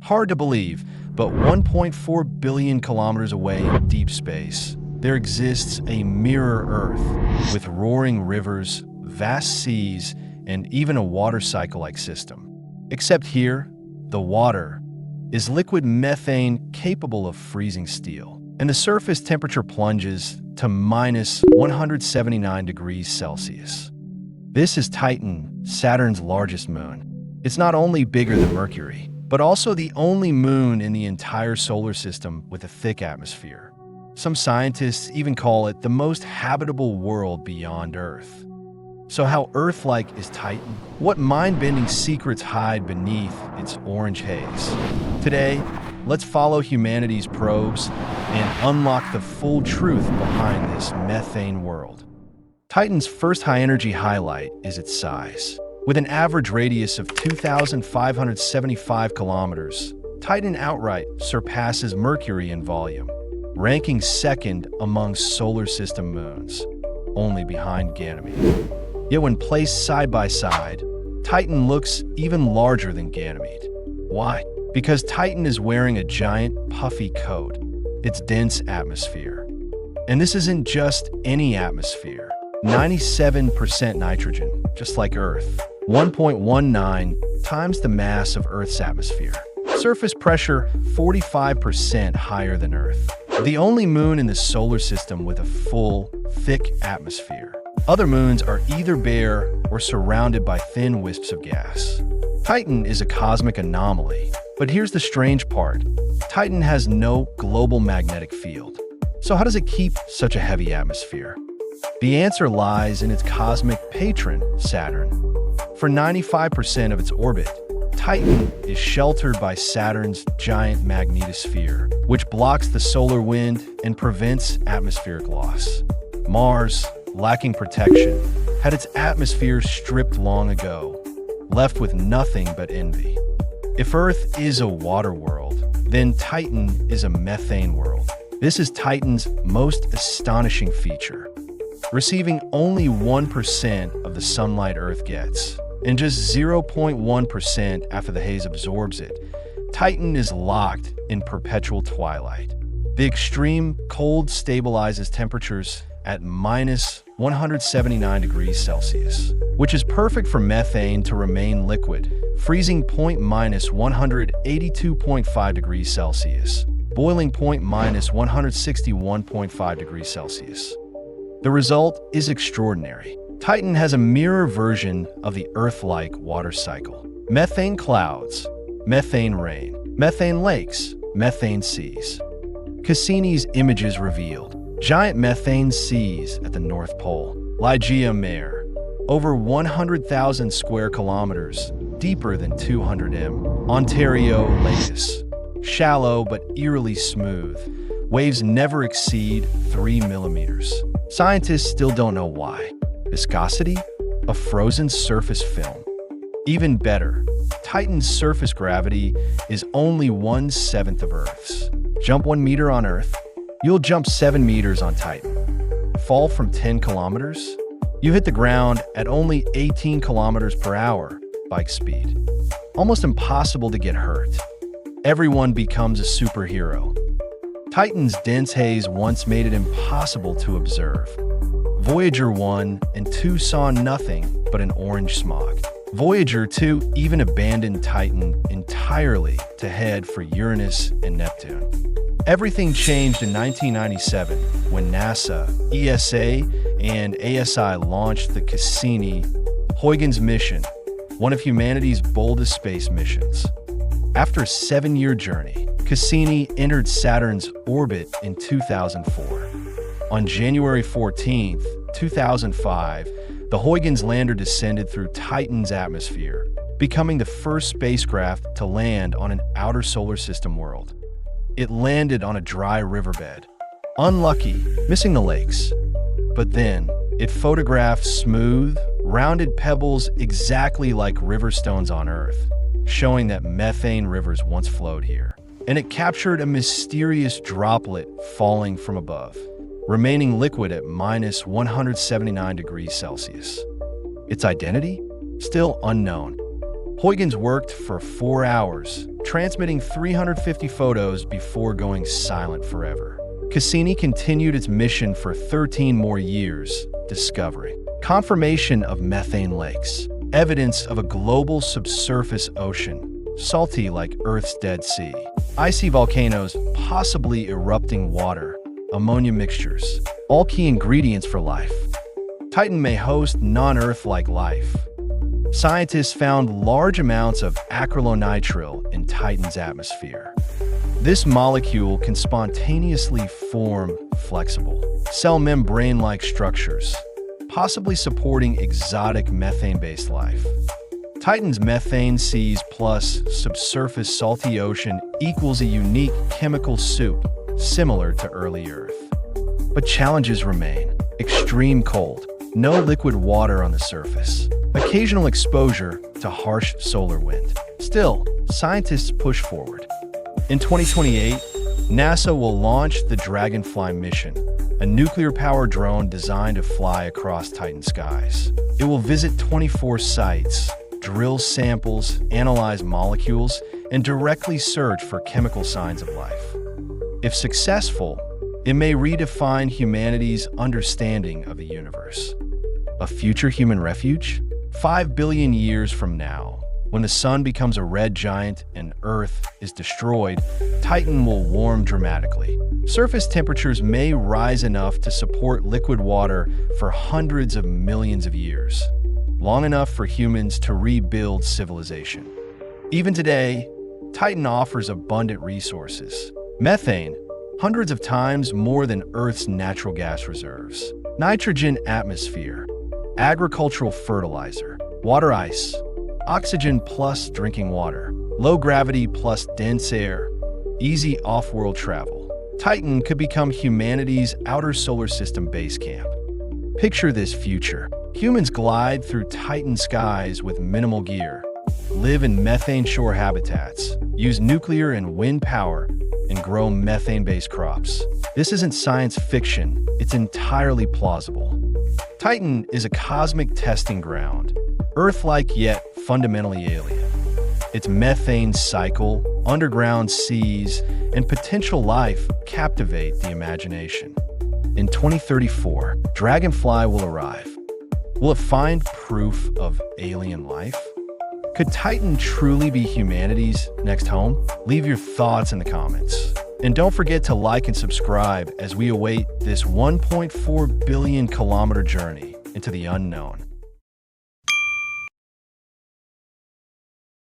Hard to believe, but 1.4 billion kilometers away in deep space, there exists a mirror Earth with roaring rivers, vast seas, and even a water cycle-like system. Except here, the water is liquid methane capable of freezing steel, and the surface temperature plunges to minus 179 degrees Celsius. This is Titan, Saturn's largest moon. It's not only bigger than Mercury, but also the only moon in the entire solar system with a thick atmosphere. Some scientists even call it the most habitable world beyond Earth. So how Earth-like is Titan? What mind-bending secrets hide beneath its orange haze? Today, let's follow humanity's probes and unlock the full truth behind this methane world. Titan's first high-energy highlight is its size. With an average radius of 2,575 kilometers, Titan outright surpasses Mercury in volume, ranking second among solar system moons, only behind Ganymede. Yet when placed side by side, Titan looks even larger than Ganymede. Why? Because Titan is wearing a giant, puffy coat, its dense atmosphere. And this isn't just any atmosphere. 97% nitrogen, just like Earth. 1.19 times the mass of Earth's atmosphere. Surface pressure 45% higher than Earth. The only moon in the solar system with a full, thick atmosphere. Other moons are either bare or surrounded by thin wisps of gas. Titan is a cosmic anomaly, but here's the strange part. Titan has no global magnetic field. So how does it keep such a heavy atmosphere? The answer lies in its cosmic patron, Saturn. For 95% of its orbit, Titan is sheltered by Saturn's giant magnetosphere, which blocks the solar wind and prevents atmospheric loss. Mars, lacking protection, had its atmosphere stripped long ago, left with nothing but envy. If Earth is a water world, then Titan is a methane world. This is Titan's most astonishing feature. Receiving only 1% of the sunlight Earth gets, and just 0.1% after the haze absorbs it, Titan is locked in perpetual twilight. The extreme cold stabilizes temperatures at minus 179 degrees Celsius, which is perfect for methane to remain liquid. Freezing point minus 182.5 degrees Celsius, boiling point minus 161.5 degrees Celsius. The result is extraordinary. Titan has a mirror version of the Earth-like water cycle. Methane clouds, methane rain, methane lakes, methane seas. Cassini's images revealed giant methane seas at the North Pole. Ligeia Mare, over 100,000 square kilometers, deeper than 200 m. Ontario Lakes, shallow but eerily smooth. Waves never exceed 3 millimeters. Scientists still don't know why. Viscosity? A frozen surface film. Even better, Titan's surface gravity is only 1/7 of Earth's. Jump 1 meter on Earth, you'll jump 7 meters on Titan. Fall from 10 kilometers? You hit the ground at only 18 kilometers per hour bike speed. Almost impossible to get hurt. Everyone becomes a superhero. Titan's dense haze once made it impossible to observe. Voyager 1 and 2 saw nothing but an orange smog. Voyager 2 even abandoned Titan entirely to head for Uranus and Neptune. Everything changed in 1997 when NASA, ESA, and ASI launched the Cassini Huygens mission, one of humanity's boldest space missions. After a 7-year journey, Cassini entered Saturn's orbit in 2004. On January 14, 2005, the Huygens lander descended through Titan's atmosphere, becoming the first spacecraft to land on an outer solar system world. It landed on a dry riverbed. Unlucky, missing the lakes. But then, it photographed smooth, rounded pebbles exactly like river stones on Earth, showing that methane rivers once flowed here. And it captured a mysterious droplet falling from above, remaining liquid at minus 179 degrees Celsius. Its identity? Still unknown. Huygens worked for 4 hours, transmitting 350 photos before going silent forever. Cassini continued its mission for 13 more years, discovering confirmation of methane lakes, evidence of a global subsurface ocean, salty like Earth's Dead Sea, icy volcanoes, possibly erupting water, ammonia mixtures, all key ingredients for life. Titan may host non-Earth-like life. Scientists found large amounts of acrylonitrile in Titan's atmosphere. This molecule can spontaneously form flexible, cell membrane-like structures, possibly supporting exotic methane-based life. Titan's methane seas plus subsurface salty ocean equals a unique chemical soup similar to early Earth. But challenges remain. Extreme cold, no liquid water on the surface, occasional exposure to harsh solar wind. Still, scientists push forward. In 2028, NASA will launch the Dragonfly mission, a nuclear-powered drone designed to fly across Titan skies. It will visit 24 sites, drill samples, analyze molecules, and directly search for chemical signs of life. If successful, it may redefine humanity's understanding of the universe. A future human refuge? 5 billion years from now, when the sun becomes a red giant and Earth is destroyed, Titan will warm dramatically. Surface temperatures may rise enough to support liquid water for hundreds of millions of years, long enough for humans to rebuild civilization. Even today, Titan offers abundant resources. Methane, hundreds of times more than Earth's natural gas reserves. Nitrogen atmosphere, agricultural fertilizer, water ice, oxygen plus drinking water, low gravity plus dense air, easy off-world travel. Titan could become humanity's outer solar system base camp. Picture this future. Humans glide through Titan skies with minimal gear, live in methane shore habitats, use nuclear and wind power, and grow methane-based crops. This isn't science fiction, it's entirely plausible. Titan is a cosmic testing ground, Earth-like yet fundamentally alien. Its methane cycle, underground seas, and potential life captivate the imagination. In 2034, Dragonfly will arrive. Will it find proof of alien life? Could Titan truly be humanity's next home? Leave your thoughts in the comments. And don't forget to like and subscribe as we await this 1.4 billion kilometer journey into the unknown.